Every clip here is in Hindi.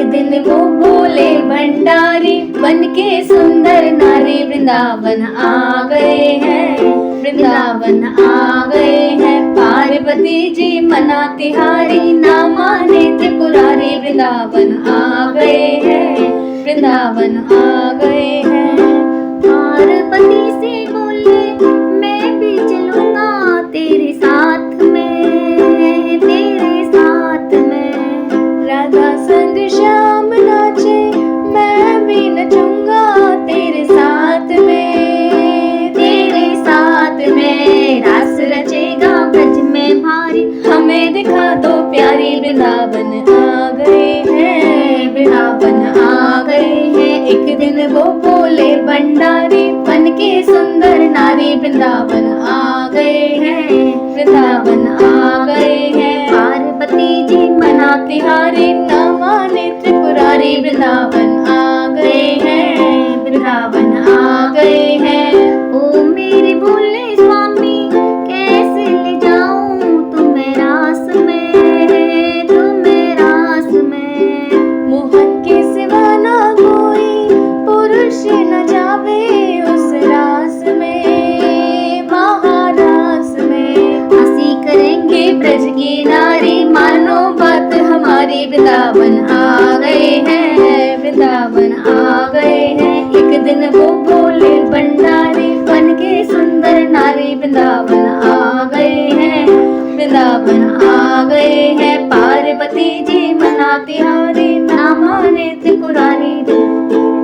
दिन वो बोले भंडारी बन के सुंदर नारी वृंदावन आ गए हैं, वृंदावन आ गए हैं। पार्वती जी मना तिहारी ना माने त्रिपुरारी वृंदावन आ गए हैं, वृंदावन आ गए हैं। पार्वती से बोले मैं भी चलूंगा तेरे साथ में, तेरे साथ में। राधा संग श्याम नाचे मैं भी नचूंगा तेरे साथ में, तेरे साथ में। रास रचेगा ब्रज में भारी हमें दिखा दो प्यारी वृंदावन आ गए हैं, वृंदावन आ गए हैं। एक दिन वो बोले भंडारी बन के सुंदर नारी वृंदावन आ गए हैं, वृंदावन आ गए हैं। पार्वती जी मना तिहारी ना माने त्रिपुरारी वृंदावन आ गए हैं, वृंदावन आ गए हैं। ओ मेरे भोले स्वामी कैसे ले जाऊं तुम्हें रास में, तुम्हें रास में। मोहन के सिवा ना कोई पुरुष न जावे उस रास में, महारास में। हंसी करेंगे ब्रज की नारी मानो बात हमारी वृंदावन आ गए हैं, वृंदावन आ गए हैं। एक दिन वो बोले भंडारी बन के सुंदर नारी वृंदावन आ गए हैं, वृंदावन आ गए हैं। पार्वती जी मना तिहारी ना माने त्रिपुरारी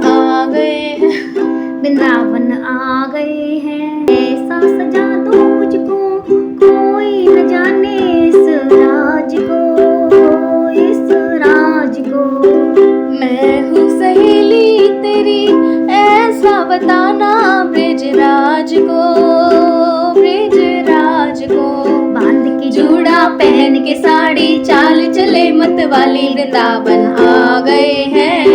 आ गए हैं, वृंदावन आ गए हैं। ऐसा सजा दो मुझको कोई न जाने इस राज को, इस राज को। मैं हूँ सहेली तेरी ऐसा बताना ब्रिजराज को, ब्रिजराज को। बांध के जूड़ा पहन के साड़ी चाल चले मत वाली वृंदावन आ गए हैं,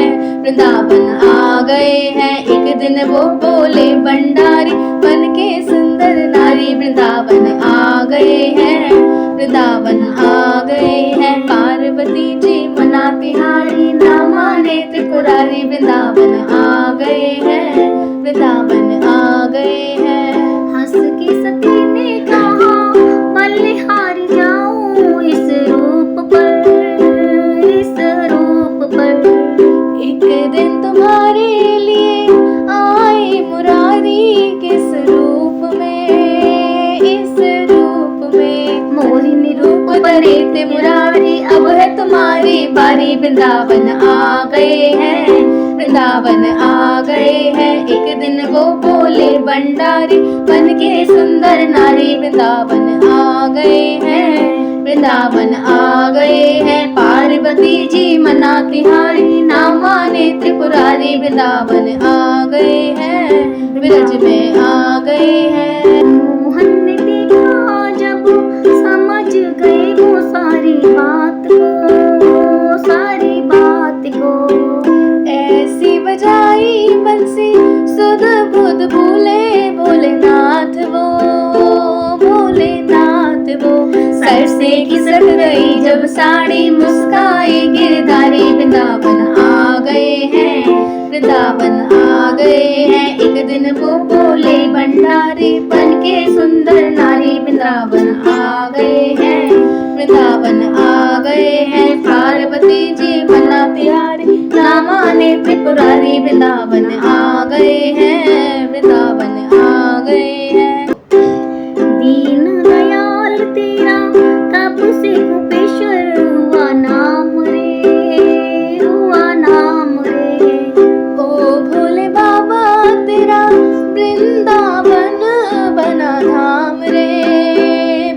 वृंदावन आ गए हैं। एक दिन वो बोले भंडारी बन के सुंदर नारी वृंदावन आ गए हैं, वृंदावन आ गए हैं। पार्वती जी मना तिहारी ना माने त्रिपुरारी वृंदावन आ गए हैं, वृंदावन आ गए हैं। हंस के सती ने कहा बलिहारी जाऊं इस रूप पर, इस रूप पर। एक दिन तुम्हारे लिए आई मुरारी किस रूप में, इस रूप में। मोहिनी रूप बने थे मुरारी अब है तुम्हारी बारी वृंदावन आ गए हैं, वृंदावन आ गए हैं। एक दिन वो बोले भंडारी बन के सुंदर नारी वृंदावन आ गए हैं, वृंदावन आ गए हैं। पार्वती जी मना तिहारी ना माने त्रिपुरारी वृंदावन आ गए हैं, ब्रज में आ गए हैं। मोहन ने देखा जब समझ गए वो सारी बात को, सारी बात को। ऐसी बजाई बंसी सुध बुध भूले भोलेनाथ वो, भोलेनाथ वो। सर से खिसक गई जब साड़ी मुस्काई गिरधारी वृंदावन आ गए हैं, वृंदावन आ गए हैं। एक दिन वो बोले भंडारी बन के सुंदर नारी वृंदावन आ गए हैं, वृंदावन आ गए हैं। पार्वती जी मना तिहारी ना माने त्रिपुरारी वृंदावन आ गए हैं, वृंदावन आ गए हैं। दीन दयाल तेरा तब से गोपेश्वर हुआ नाम रे, हुआ नाम रे। ओ भोले बाबा तेरा वृंदावन बना धाम रे,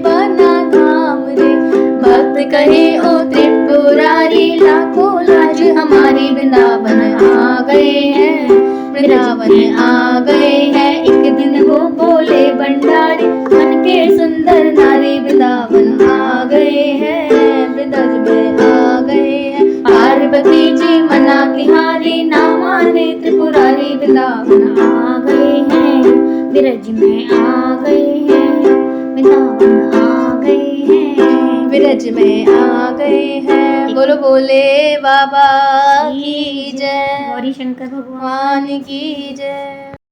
बना धाम रे। भक्त कहे ओ त्रिपुरारी लाखों लाज हमारी वृंदावन आ गए हैं, वृंदावन आ गए हैं। एक दिन वो बोले भंडारी बन के सुंदर नारी वृंदावन आ गए हैं, ब्रज में आ गए हैं। पार्वती जी मना तिहारी ना माने त्रिपुरारी वृंदावन आ गए हैं, ब्रज में आ गए हैं, वृंदावन आ गए हैं। विरज में आ गए हैं। बोलो बोले बाबा की जय, गौरी शंकर भगवान भगवान की जय।